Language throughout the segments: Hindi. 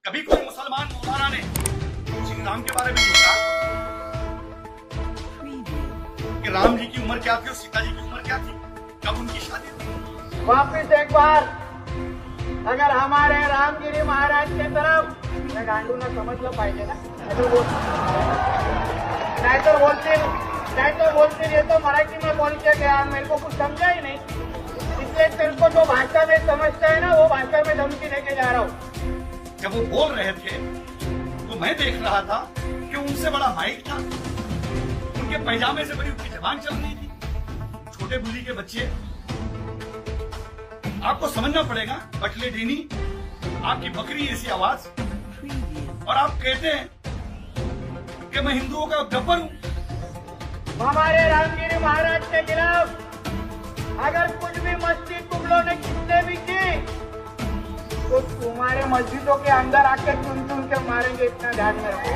कभी कोई मुसलमान मौलाना ने श्री राम के बारे में लिखा कि राम जी की उम्र क्या थी और सीता जी की उम्र क्या थी, कब उनकी शादी थी। वापिस एक बार अगर हमारे रामगिरी महाराज के तरफ मैं गांडू ने समझलं पाहिजे ना, नहीं तो बोलते ये तो मराठी में बोल के गया, मेरे को कुछ समझा ही नहीं, इसलिए तेरे को जो भाषा में समझता है ना वो भाषा में धमकी देके जा रहा हूँ। जब वो बोल रहे थे तो मैं देख रहा था कि उनसे बड़ा माइक था, उनके पैजामे से बड़ी उनकी जबान चल रही थी। छोटे बुल्ली के बच्चे, आपको समझना पड़ेगा, बटले डीनी, आपकी बकरी ऐसी आवाज, और आप कहते हैं कि मैं हिंदुओं का गब्बर हूं। हमारे रामगिरी महाराज के खिलाफ अगर कुछ भी मस्ती तुम लोगों ने कितने भी की तो तुम्हारे मस्जिदों के अंदर आकर चुन चुन के मारेंगे, इतना ध्यान में रखो।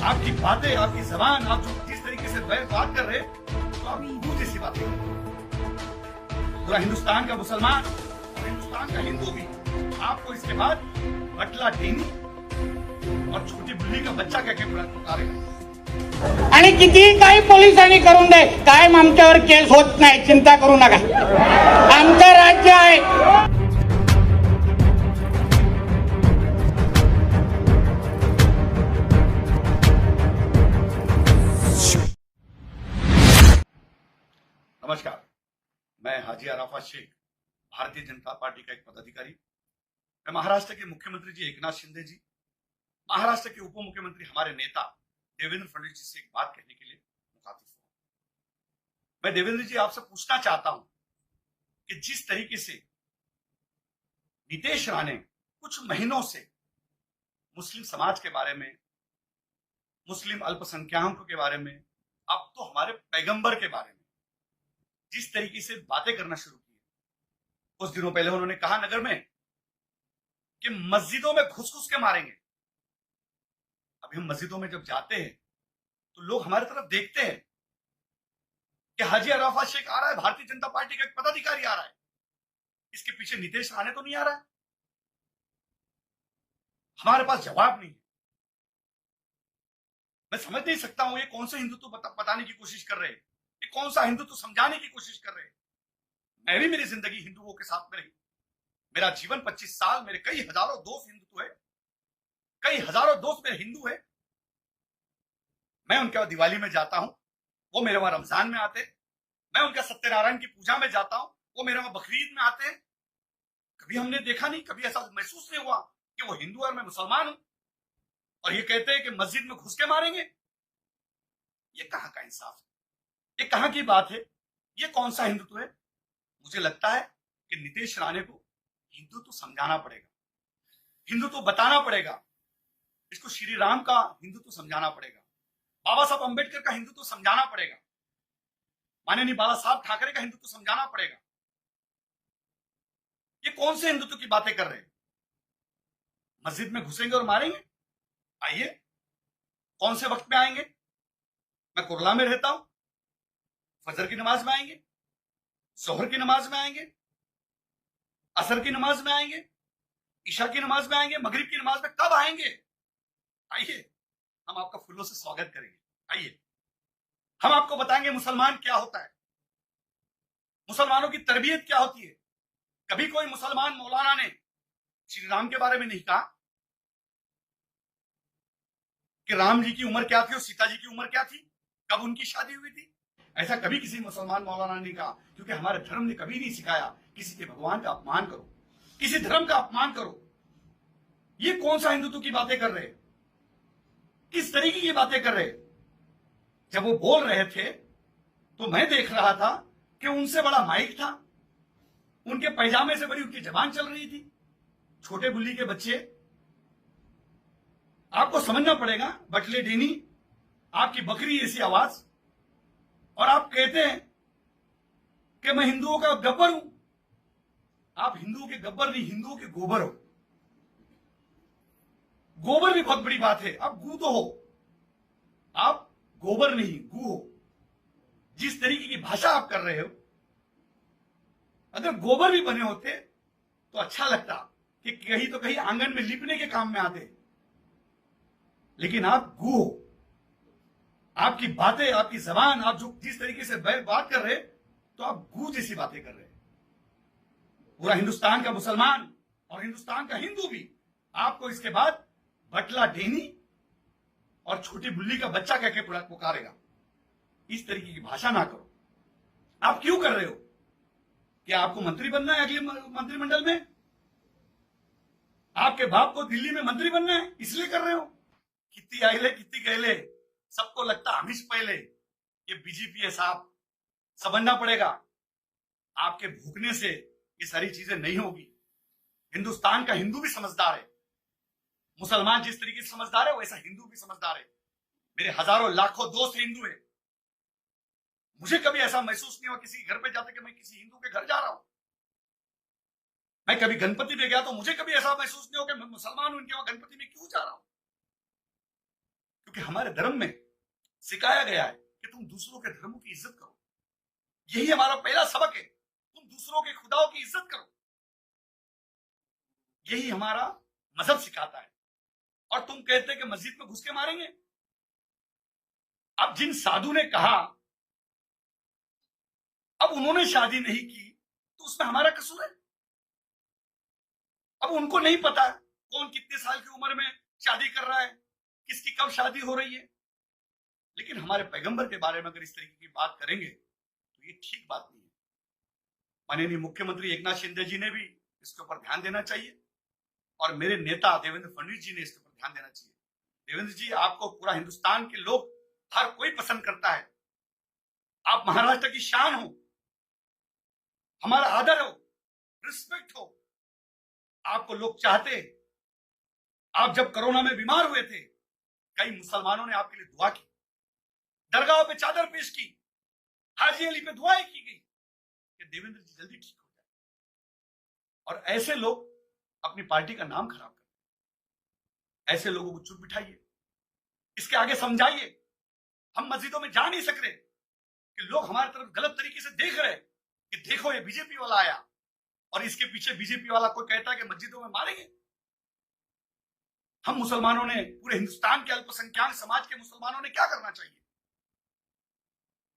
आपकी बातें, आपकी जबान, आप जो जिस तरीके से बात कर रहे तो आप भूत जैसी बातें कर रहे। पूरा हिंदुस्तान का मुसलमान और हिंदुस्तान का हिंदू भी आपको इसके बाद बटला डेनी और छोटी बुल्ली का बच्चा कह के पुकारेगा। आणि कितीही काही पोलिसांनी करून दे, कायम आमच्यावर केस होत नाही, चिंता करू नका, आमचं राज्य आहे। नमस्कार, मैं हाजी अराफात शेख, भारतीय जनता पार्टी का एक पदाधिकारी। मैं महाराष्ट्र के मुख्यमंत्री जी एकनाथ शिंदे जी, महाराष्ट्र के उप मुख्यमंत्री हमारे नेता देवेंद्र फडणवीस जी से एक बात कहने के लिए मुखातिब हूं। मैं देवेंद्र जी आपसे पूछना चाहता हूं कि जिस तरीके से नीतीश राणे कुछ महीनों से मुस्लिम समाज के बारे में, मुस्लिम अल्पसंख्याकों के बारे में, अब तो हमारे पैगंबर के बारे में जिस तरीके से बातें करना शुरू की, कुछ दिनों पहले उन्होंने कहा नगर में कि मस्जिदों में घुस घुस के मारेंगे। अभी हम मस्जिदों में जब जाते हैं तो लोग हमारी तरफ देखते हैं कि हाजी अराफात शेख आ रहा है, भारतीय जनता पार्टी का एक पदाधिकारी आ रहा है, इसके पीछे नीतीश राणे तो नहीं आ रहा है। हमारे पास जवाब नहीं है। मैं समझ नहीं सकता हूं ये कौन सा हिंदुत्व बताने की कोशिश कर रहे हैं, ये कौन सा हिंदुत्व समझाने की कोशिश कर रहे हैं। मैं भी मेरी जिंदगी हिंदुओं के साथ में रही, मेरा जीवन 25 साल, मेरे कई हजारों दोस्त हिंदुत्व है, कई हजारों दोस्त मेरे हिंदू है। मैं उनके दिवाली में जाता हूं, वो मेरे वहां रमजान में आते, मैं उनका सत्यनारायण की पूजा में जाता हूं, वो मेरे वहां बकरीद में आते हैं। कभी हमने देखा नहीं, कभी ऐसा महसूस नहीं हुआ कि वो हिंदू और मैं मुसलमान हूं, और ये कहते हैं कि मस्जिद में घुस के मारेंगे। ये कहां का इंसाफ है, ये कहां की बात है, ये कौन सा हिंदुत्व है। मुझे लगता है कि नीतीश राणे को हिंदुत्व समझाना पड़ेगा, हिंदुत्व बताना पड़ेगा, इसको श्री राम का हिंदुत्व समझाना पड़ेगा, बाबा साहब अंबेडकर का हिंदुत्व समझाना पड़ेगा, माननीय बाला साहब ठाकरे का हिंदुत्व समझाना पड़ेगा। ये कौन से हिंदुत्व की बातें कर रहे हैं। मस्जिद में घुसेंगे और मारेंगे। आइए, कौन से वक्त में आएंगे। मैं कुरला में रहता हूं, फजर की नमाज में आएंगे, जोहर की नमाज में आएंगे, असर की नमाज में आएंगे, ईशा की नमाज में आएंगे, मगरिब की नमाज में कब आएंगे। आइए, हम आपका फूलों से स्वागत करेंगे। आइए, हम आपको बताएंगे मुसलमान क्या होता है, मुसलमानों की तरबियत क्या होती है। कभी कोई मुसलमान मौलाना ने श्री राम के बारे में नहीं कहा कि राम जी की उम्र क्या थी और सीता जी की उम्र क्या थी, कब उनकी शादी हुई थी। ऐसा कभी किसी मुसलमान मौलाना ने कहा, क्योंकि हमारे धर्म ने कभी नहीं सिखाया किसी के भगवान का अपमान करो, किसी धर्म का अपमान करो। ये कौन सा हिंदुत्व की बातें कर रहे, किस तरीके की बातें कर रहे। जब वो बोल रहे थे तो मैं देख रहा था कि उनसे बड़ा माइक था, उनके पैजामे से बड़ी उनकी जबान चल रही थी। छोटे बुल्ली के बच्चे, आपको समझना पड़ेगा, बटले डीनी, आपकी बकरी ऐसी आवाज, और आप कहते हैं कि मैं हिंदुओं का गब्बर हूं। आप हिंदुओं के गब्बर नहीं, हिंदुओं के गोबर हो। गोबर भी बहुत बड़ी बात है, आप गू तो हो, आप गोबर नहीं गू हो। जिस तरीके की भाषा आप कर रहे हो, अगर गोबर भी बने होते तो अच्छा लगता, कि कहीं तो कहीं आंगन में लिपने के काम में आते, लेकिन आप गू हो। आपकी बातें, आपकी जबान, आप जो जिस तरीके से बात कर रहे, तो आप गू जैसी बातें कर रहे। पूरा हिंदुस्तान का मुसलमान और हिंदुस्तान का हिंदू भी आपको इसके बाद बटला डेनी और छोटी बुल्ली का बच्चा कह के पुकारेगा। इस तरीके की भाषा ना करो। आप क्यों कर रहे हो? क्या आपको मंत्री बनना है अगले मंत्रिमंडल में? आपके बाप को दिल्ली में मंत्री बनना है, इसलिए कर रहे हो? कितनी आइले कितनी गहले, सबको लगता हमीश पहले ये बीजेपी है साहब, समझना पड़ेगा। आपके भूखने से ये सारी चीजें नहीं होगी। हिंदुस्तान का हिंदू भी समझदार है। मुसलमान जिस तरीके से समझदार है, वैसा हिंदू भी समझदार है। मेरे हजारों लाखों दोस्त हिंदू है। मुझे कभी ऐसा महसूस नहीं हुआ किसी घर पे जाते कि मैं किसी हिंदू के घर जा रहा हूं। मैं कभी गणपति में गया तो मुझे कभी ऐसा महसूस नहीं हो कि मैं मुसलमान हूं, इनके वहां गणपति में क्यों जा रहा हूं। क्योंकि हमारे धर्म में सिखाया गया है कि तुम दूसरों के धर्मों की इज्जत करो। यही हमारा पहला सबक है, तुम दूसरों के खुदाओं की इज्जत करो। यही हमारा मजहब सिखाता है। और तुम कहते कि मस्जिद में घुस के मारेंगे। अब जिन साधु ने कहा अब उन्होंने शादी नहीं की, तो उसमें हमारा कसूर है? अब उनको नहीं पता कौन कितने साल की उम्र में शादी कर रहा है, किसकी कब शादी हो रही है। लेकिन हमारे पैगंबर के बारे में अगर इस तरीके की बात करेंगे तो ये ठीक बात नहीं है। माननीय मुख्यमंत्री एकनाथ शिंदे जी ने भी इसके ऊपर ध्यान देना चाहिए और मेरे नेता देवेंद्र फडणवीस जी ने इसके ऊपर ध्यान देना चाहिए। देवेंद्र जी, आपको पूरा हिंदुस्तान के लोग हर कोई पसंद करता है। आप महाराष्ट्र की शान हो, हमारा आदर हो, रिस्पेक्ट हो, आपको लोग चाहते। आप जब कोरोना में बीमार हुए थे, कई मुसलमानों ने आपके लिए दुआ की, दरगाहों पे चादर पेश की, हाजी अली पे दुआएं की गई कि देवेंद्र जी जल्दी ठीक हो जाए। और ऐसे लोग अपनी पार्टी का नाम खराब करते हैं। ऐसे लोगों को चुप बिठाइए, इसके आगे समझाइए। हम मस्जिदों में जा नहीं सक रहे कि लोग हमारी तरफ गलत तरीके से देख रहे कि देखो ये बीजेपी वाला आया, और इसके पीछे बीजेपी वाला कोई कहता है कि मस्जिदों में मारेंगे। हम मुसलमानों ने, पूरे हिंदुस्तान के अल्पसंख्यक समाज के मुसलमानों ने क्या करना चाहिए?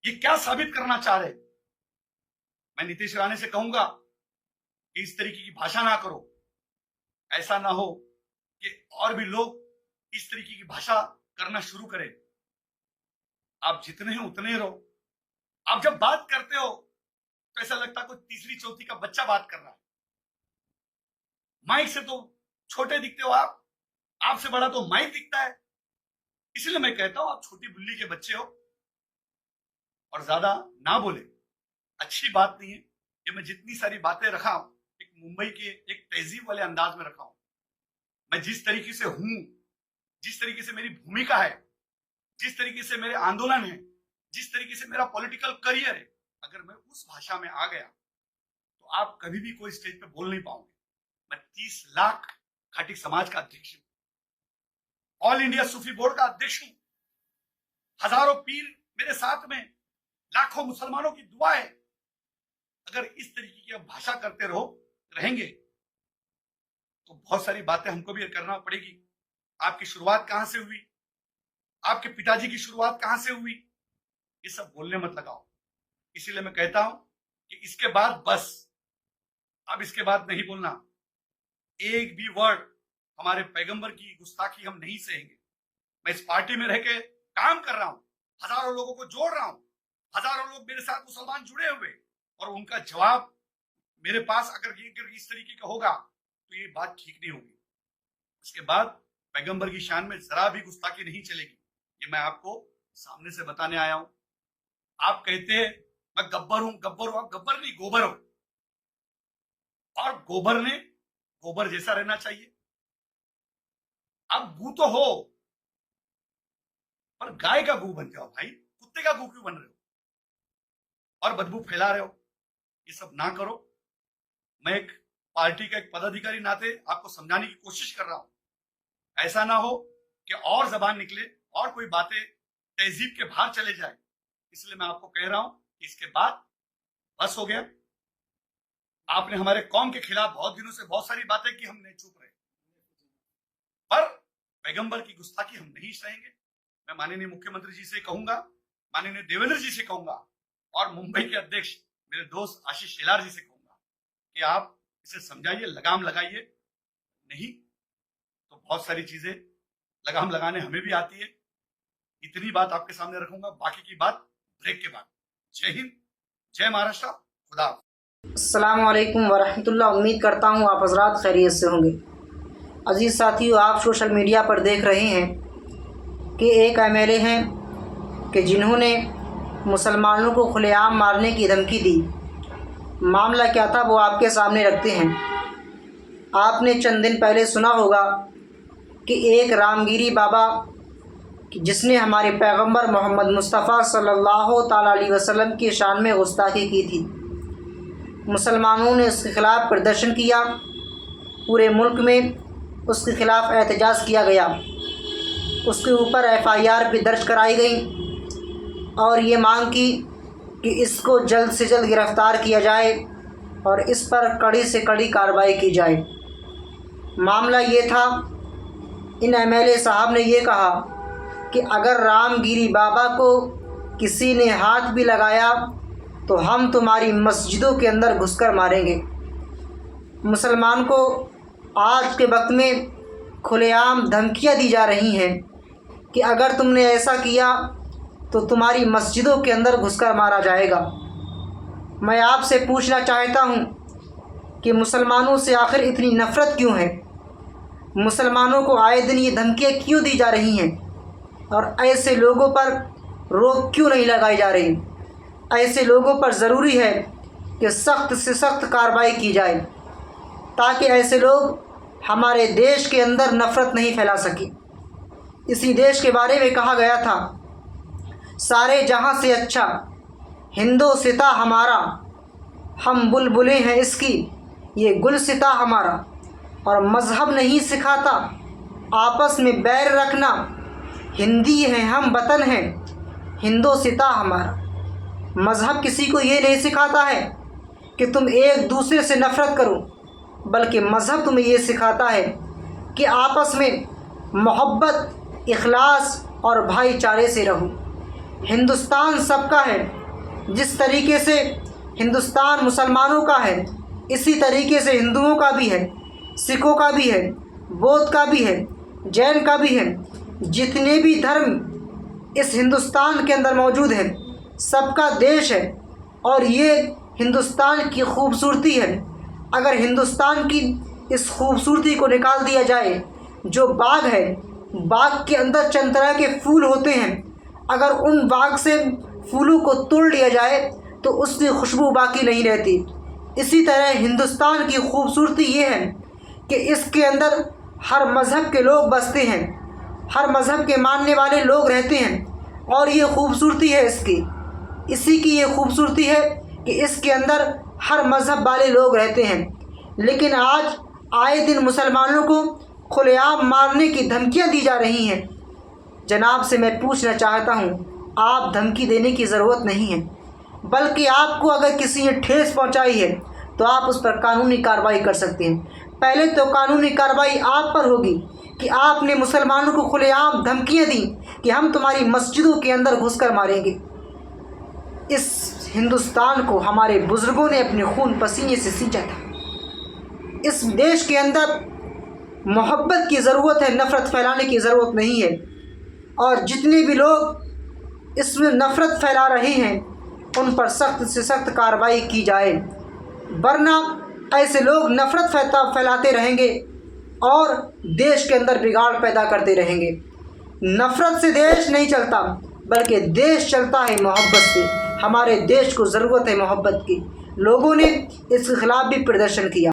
ये क्या साबित करना चाह रहे? मैं नीतीश राणे से कहूंगा कि इस तरीके की भाषा ना करो। ऐसा ना हो कि और भी लोग इस तरीके की भाषा करना शुरू करें। आप जितने हैं उतने रहो। आप जब बात करते हो तो ऐसा लगता है कोई तीसरी चौथी का बच्चा बात कर रहा है। माइक से तो छोटे दिखते हो आप, आपसे बड़ा तो माइक दिखता है। इसलिए मैं कहता हूं आप छोटी बुल्ली के बच्चे हो और ज्यादा ना बोले। अच्छी बात नहीं है। ये मैं जितनी सारी बातें रखा हूं, एक मुंबई के एक तहजीब वाले अंदाज में रखा हूं। मैं जिस तरीके से हूं, जिस तरीके से मेरी भूमिका है, जिस तरीके से मेरे आंदोलन है, जिस तरीके से मेरा पॉलिटिकल करियर है, अगर मैं उस भाषा में आ गया तो आप कभी भी कोई स्टेज पे बोल नहीं पाओगे। मैं 30 लाख खाटी समाज का अध्यक्ष हूं, ऑल इंडिया सूफी बोर्ड का अध्यक्ष हूं। हजारों पीर मेरे साथ में, लाखों मुसलमानों की दुआ है। अगर इस तरीके की आप भाषा करते रहेंगे तो बहुत सारी बातें हमको भी करना पड़ेगी। आपकी शुरुआत कहां से हुई, आपके पिताजी की शुरुआत कहां से हुई, ये सब बोलने मत लगाओ। इसीलिए मैं कहता हूं कि इसके बाद बस, अब इसके बाद नहीं बोलना। एक भी वर्ड हमारे पैगंबर की गुस्ताखी हम नहीं सहेंगे। मैं इस पार्टी में रह के काम कर रहा हूं, हजारों लोगों को जोड़ रहा हूं, हजारों लोग मेरे साथ मुसलमान जुड़े हुए, और उनका जवाब मेरे पास अगर इस तरीके का होगा तो ये बात ठीक नहीं होगी। इसके बाद पैगंबर की शान में जरा भी गुस्ताखी नहीं चलेगी। ये मैं आपको सामने से बताने आया हूं। आप कहते हैं मैं गब्बर हूं, गब्बर हूं। आप गब्बर नहीं, गोबर हो। और गोबर ने गोबर जैसा रहना चाहिए। आप गू तो हो, पर गाय का गू बन जाओ भाई। कुत्ते का गू क्यों बन रहे हो और बदबू फैला रहे हो? ये सब ना करो। मैं एक पार्टी का एक पदाधिकारी नाते आपको समझाने की कोशिश कर रहा हूं। ऐसा ना हो कि और जबान निकले और कोई बातें तहजीब के बाहर चले जाए। इसलिए मैं आपको कह रहा हूं कि इसके बाद बस हो गया। आपने हमारे कौम के खिलाफ बहुत दिनों से बहुत सारी बातें की, हम नहीं चुप रहे, पर पैगंबर की गुस्ताखी हम नहीं सहेंगे। मैं माननीय मुख्यमंत्री जी से कहूंगा, माननीय देवेंद्र जी से कहूंगा और मुंबई के अध्यक्ष मेरे दोस्त आशीष शेलार जी से कहूंगा कि आप इसे समझाइए, लगाम लगाइए। नहीं तो बहुत सारी चीजें लगाम लगाने हमें भी आती है। इतनी बात आपके सामने रखूंगा, बाकी की बात ब्रेक के बाद। जय हिंद, जय महाराष्ट्र, खुदा। अस्सलाम वालेकुम वरहमतुल्लाह। उम्मीद करता हूँ आप हज़रात खैरियत से होंगे। अज़ीज़ साथियों, आप सोशल मीडिया पर देख रहे हैं कि एक एमएलए हैं कि जिन्होंने मुसलमानों को खुलेआम मारने की धमकी दी। मामला क्या था वो आपके सामने रखते हैं। आपने चंद दिन पहले सुना होगा कि एक रामगिरी बाबा जिसने हमारे पैगंबर मोहम्मद मुस्तफ़ा सल्लल्लाहु ताला अलैहि वसल्लम की शान में गुस्ताखी की थी। मुसलमानों ने उसके ख़िलाफ़ प्रदर्शन किया, पूरे मुल्क में उसके ख़िलाफ़ एहतजाज किया गया, उसके ऊपर FIR भी दर्ज कराई गई और ये मांग की कि इसको जल्द से जल्द गिरफ़्तार किया जाए और इस पर कड़ी से कड़ी कार्रवाई की जाए। मामला ये था, इन MLA साहब ने ये कहा कि अगर रामगिरी बाबा को किसी ने हाथ भी लगाया तो हम तुम्हारी मस्जिदों के अंदर घुसकर मारेंगे। मुसलमान को आज के वक्त में खुलेआम धमकियां दी जा रही हैं कि अगर तुमने ऐसा किया तो तुम्हारी मस्जिदों के अंदर घुसकर मारा जाएगा। मैं आपसे पूछना चाहता हूं कि मुसलमानों से आखिर इतनी नफ़रत क्यों है? मुसलमानों को आए दिन ये धमकियाँ क्यों दी जा रही हैं और ऐसे लोगों पर रोक क्यों नहीं लगाई जा रही? ऐसे लोगों पर ज़रूरी है कि सख्त से सख्त कार्रवाई की जाए ताकि ऐसे लोग हमारे देश के अंदर नफ़रत नहीं फैला सके। इसी देश के बारे में कहा गया था, सारे जहां से अच्छा हिंदोसिता हमारा, हम बुलबुलें हैं इसकी ये गुलसिता हमारा। और मज़हब नहीं सिखाता आपस में बैर रखना, हिंदी हैं हम वतन हैं हिंदोसिता हमारा। मज़हब किसी को ये नहीं सिखाता है कि तुम एक दूसरे से नफ़रत करो, बल्कि मज़हब तुम्हें ये सिखाता है कि आपस में मोहब्बत, इखलास और भाईचारे से रहो। हिंदुस्तान सबका है, जिस तरीके से हिंदुस्तान मुसलमानों का है इसी तरीके से हिंदुओं का भी है, सिखों का भी है, बौद्ध का भी है, जैन का भी है। जितने भी धर्म इस हिंदुस्तान के अंदर मौजूद हैं सबका देश है और ये हिंदुस्तान की खूबसूरती है। अगर हिंदुस्तान की इस खूबसूरती को निकाल दिया जाए, जो बाग है, बाग के अंदर चंद तरह के फूल होते हैं, अगर उन बाग से फूलों को तोड़ लिया जाए तो उसकी खुशबू बाकी नहीं रहती। इसी तरह हिंदुस्तान की खूबसूरती ये है कि इसके अंदर हर मज़हब के लोग बसते हैं, हर मज़हब के मानने वाले लोग रहते हैं और ये खूबसूरती है इसकी। इसी की ये खूबसूरती है कि इसके अंदर हर मज़हब वाले लोग रहते हैं। लेकिन आज आए दिन मुसलमानों को खुलेआम मारने की धमकियां दी जा रही हैं। जनाब से मैं पूछना चाहता हूं, आप धमकी देने की ज़रूरत नहीं है, बल्कि आपको अगर किसी ने ठेस पहुंचाई है तो आप उस पर कानूनी कार्रवाई कर सकते हैं। पहले तो कानूनी कार्रवाई आप पर होगी कि आपने मुसलमानों को खुलेआम धमकियां दी कि हम तुम्हारी मस्जिदों के अंदर घुसकर मारेंगे। इस हिंदुस्तान को हमारे बुज़ुर्गों ने अपने खून पसीने से सींचा था। इस देश के अंदर मोहब्बत की ज़रूरत है, नफ़रत फैलाने की ज़रूरत नहीं है। और जितने भी लोग इसमें नफ़रत फैला रहे हैं उन पर सख्त से सख्त कार्रवाई की जाए, वरना ऐसे लोग नफ़रत फैलाते रहेंगे और देश के अंदर बिगाड़ पैदा करते रहेंगे। नफ़रत से देश नहीं चलता, बल्कि देश चलता है मोहब्बत से। हमारे देश को ज़रूरत है मोहब्बत की। लोगों ने इसके ख़िलाफ़ भी प्रदर्शन किया।